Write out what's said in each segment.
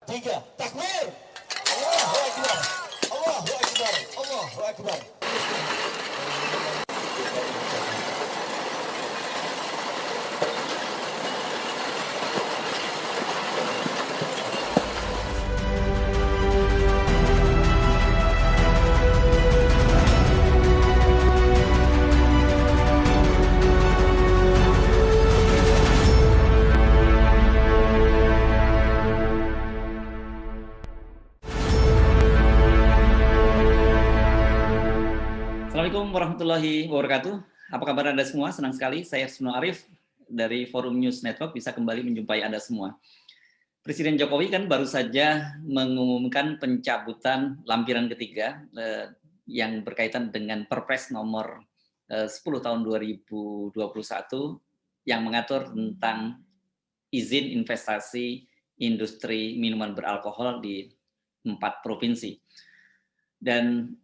tiga, takbir. Allahu Akbar. Allahu Akbar. Allahu Akbar. Assalamualaikum warahmatullahi wabarakatuh. Apa kabar Anda semua? Senang sekali saya Husnul Arif dari Forum News Network bisa kembali menjumpai Anda semua. Presiden Jokowi kan baru saja mengumumkan pencabutan lampiran ketiga yang berkaitan dengan Perpres nomor 10 tahun 2021 yang mengatur tentang izin investasi industri minuman beralkohol di 4 provinsi. Dan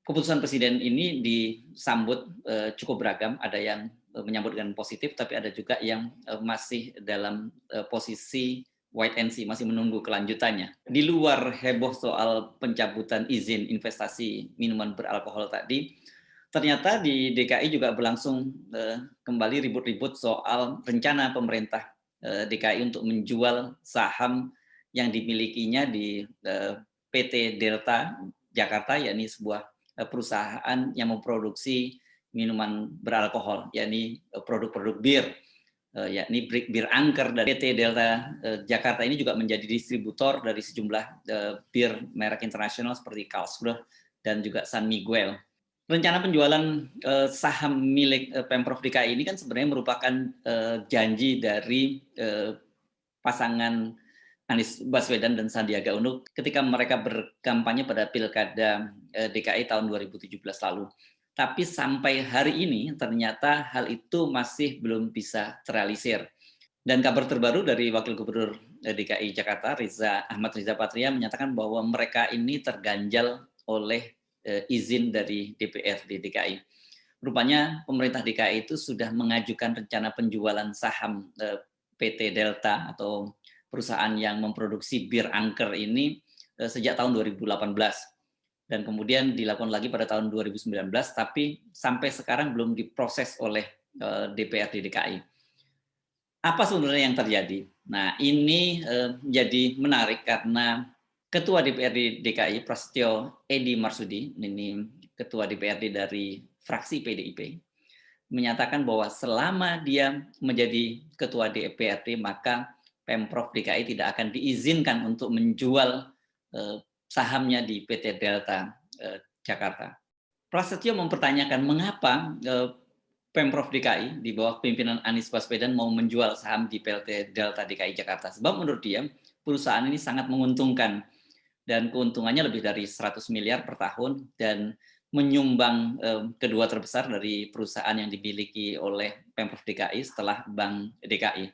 keputusan Presiden ini disambut cukup beragam, ada yang menyambut dengan positif, tapi ada juga yang masih dalam posisi wait and see, masih menunggu kelanjutannya. Di luar heboh soal pencabutan izin investasi minuman beralkohol tadi, ternyata di DKI juga berlangsung kembali ribut-ribut soal rencana pemerintah DKI untuk menjual saham yang dimilikinya di PT Delta Jakarta, yakni sebuah perusahaan yang memproduksi minuman beralkohol, yakni produk-produk bir, yakni bir angker. Dan PT Delta Jakarta ini juga menjadi distributor dari sejumlah bir merek internasional seperti Carlsberg dan juga San Miguel. Rencana penjualan saham milik Pemprov DKI ini kan sebenarnya merupakan janji dari pasangan Anies Baswedan dan Sandiaga Uno ketika mereka berkampanye pada Pilkada DKI tahun 2017 lalu. Tapi sampai hari ini ternyata hal itu masih belum bisa terrealisir. Dan kabar terbaru dari Wakil Gubernur DKI Jakarta, Ahmad Riza Patria, menyatakan bahwa mereka ini terganjal oleh izin dari DPRD DKI. Rupanya pemerintah DKI itu sudah mengajukan rencana penjualan saham PT Delta atau perusahaan yang memproduksi bir angker ini sejak tahun 2018 dan kemudian dilakukan lagi pada tahun 2019, tapi sampai sekarang belum diproses oleh DPRD DKI. Apa sebenarnya yang terjadi? Nah, ini jadi menarik karena Ketua DPRD DKI Prasetyo Edy Marsudi, ini Ketua DPRD dari fraksi PDIP, menyatakan bahwa selama dia menjadi Ketua DPRD maka Pemprov DKI tidak akan diizinkan untuk menjual sahamnya di PT Delta Jakarta. Prasetyo mempertanyakan mengapa Pemprov DKI di bawah pimpinan Anies Baswedan mau menjual saham di PT Delta DKI Jakarta. Sebab menurut dia perusahaan ini sangat menguntungkan dan keuntungannya lebih dari 100 miliar per tahun dan menyumbang kedua terbesar dari perusahaan yang dimiliki oleh Pemprov DKI setelah Bank DKI.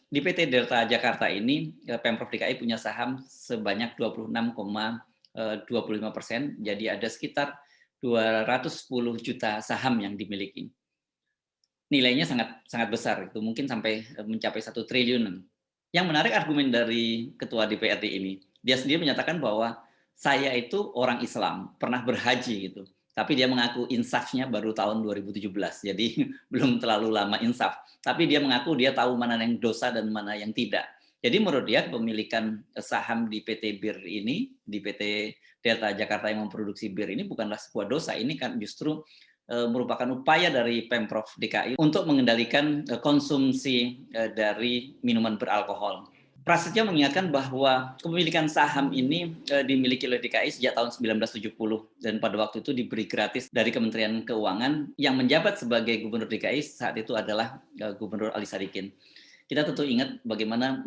Di PT Delta Jakarta ini, Pemprov DKI punya saham sebanyak 26,25%, jadi ada sekitar 210 juta saham yang dimiliki. Nilainya sangat besar, itu mungkin sampai mencapai 1 triliun. Yang menarik argumen dari Ketua DPRD ini, dia sendiri menyatakan bahwa saya itu orang Islam, pernah berhaji gitu. Tapi dia mengaku insafnya baru tahun 2017, jadi belum terlalu lama insaf. Tapi dia mengaku dia tahu mana yang dosa dan mana yang tidak. Jadi menurut dia kepemilikan saham di PT Bir ini, di PT Delta Jakarta yang memproduksi bir ini bukanlah sebuah dosa. Ini kan justru merupakan upaya dari Pemprov DKI untuk mengendalikan konsumsi dari minuman beralkohol. Prasetyo mengingatkan bahwa kepemilikan saham ini dimiliki oleh DKI sejak tahun 1970 dan pada waktu itu diberi gratis dari Kementerian Keuangan. Yang menjabat sebagai Gubernur DKI saat itu adalah Gubernur Ali Sadikin. Kita tentu ingat bagaimana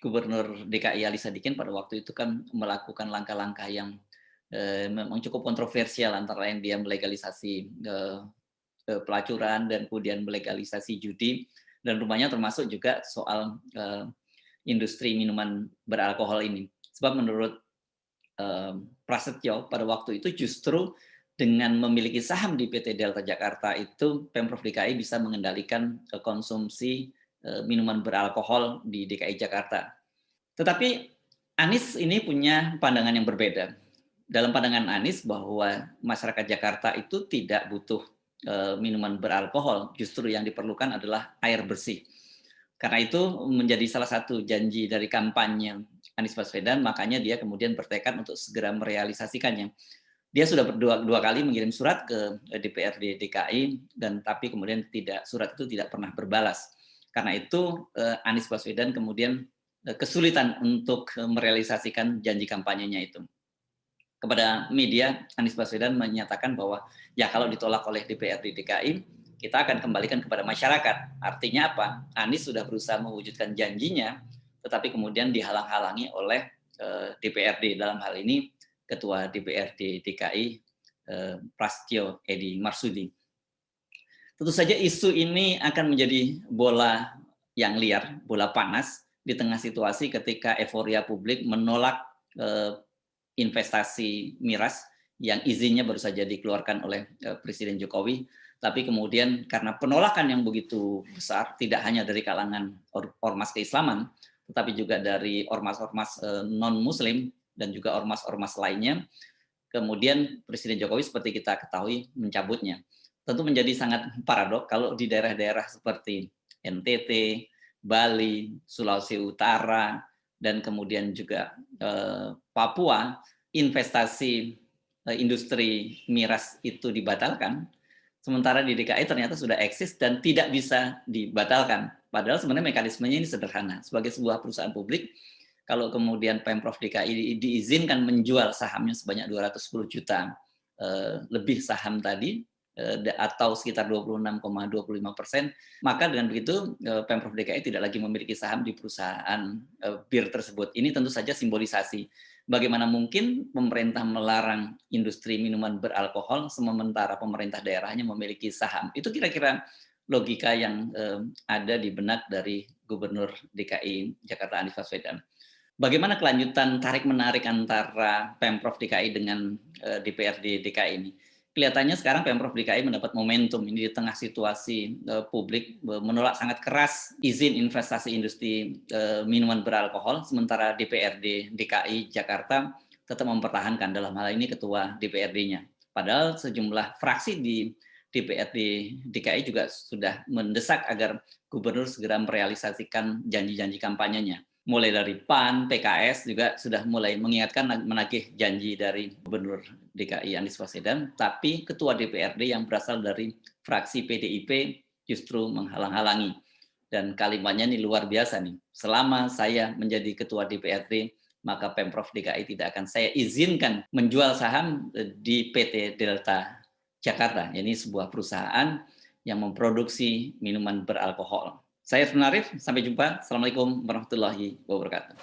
Gubernur DKI Ali Sadikin pada waktu itu kan melakukan langkah-langkah yang memang cukup kontroversial, antara lain dia melegalisasi pelacuran dan kemudian melegalisasi judi, dan rumahnya termasuk juga soal industri minuman beralkohol ini. Sebab menurut Prasetyo pada waktu itu justru dengan memiliki saham di PT Delta Jakarta itu Pemprov DKI bisa mengendalikan konsumsi minuman beralkohol di DKI Jakarta. Tetapi Anies ini punya pandangan yang berbeda. Dalam pandangan Anies bahwa masyarakat Jakarta itu tidak butuh minuman beralkohol, justru yang diperlukan adalah air bersih. Karena itu menjadi salah satu janji dari kampanye Anies Baswedan, makanya dia kemudian bertekad untuk segera merealisasikannya. Dia sudah dua kali mengirim surat ke DPRD DKI, dan tapi kemudian surat itu tidak pernah berbalas. Karena itu Anies Baswedan kemudian kesulitan untuk merealisasikan janji kampanyenya itu. Kepada media, Anies Baswedan menyatakan bahwa ya kalau ditolak oleh DPRD DKI, kita akan kembalikan kepada masyarakat. Artinya apa? Anies sudah berusaha mewujudkan janjinya, tetapi kemudian dihalang-halangi oleh DPRD, dalam hal ini Ketua DPRD DKI Prasetyo Edy Marsudi. Tentu saja isu ini akan menjadi bola yang liar, bola panas di tengah situasi ketika euforia publik menolak investasi miras yang izinnya baru saja dikeluarkan oleh Presiden Jokowi, tapi kemudian karena penolakan yang begitu besar, tidak hanya dari kalangan ormas keislaman, tetapi juga dari ormas-ormas non-muslim dan juga ormas-ormas lainnya, kemudian Presiden Jokowi seperti kita ketahui mencabutnya. Tentu menjadi sangat paradok kalau di daerah-daerah seperti NTT, Bali, Sulawesi Utara, dan kemudian juga Papua, investasi industri miras itu dibatalkan, sementara di DKI ternyata sudah eksis dan tidak bisa dibatalkan. Padahal sebenarnya mekanismenya ini sederhana. Sebagai sebuah perusahaan publik, kalau kemudian Pemprov DKI diizinkan menjual sahamnya sebanyak 210 juta lebih saham tadi, atau sekitar 26,25%, maka dengan begitu Pemprov DKI tidak lagi memiliki saham di perusahaan bir tersebut. Ini tentu saja simbolisasi bagaimana mungkin pemerintah melarang industri minuman beralkohol sementara pemerintah daerahnya memiliki saham. Itu kira-kira logika yang ada di benak dari Gubernur DKI Jakarta Anies Baswedan. Bagaimana kelanjutan tarik-menarik antara Pemprov DKI dengan DPRD DKI ini? Kelihatannya sekarang Pemprov DKI mendapat momentum ini di tengah situasi publik menolak sangat keras izin investasi industri minuman beralkohol, sementara DPRD DKI Jakarta tetap mempertahankan, dalam hal ini ketua DPRD-nya. Padahal sejumlah fraksi di DPRD DKI juga sudah mendesak agar gubernur segera merealisasikan janji-janji kampanyenya. Mulai dari PAN, PKS juga sudah mulai mengingatkan, menagih janji dari Gubernur DKI Anies Baswedan, tapi Ketua DPRD yang berasal dari fraksi PDIP justru menghalang-halangi. Dan kalimatnya ini luar biasa nih, selama saya menjadi Ketua DPRD, maka Pemprov DKI tidak akan saya izinkan menjual saham di PT Delta Jakarta. Ini sebuah perusahaan yang memproduksi minuman beralkohol. Saya Arif, sampai jumpa. Assalamualaikum warahmatullahi wabarakatuh.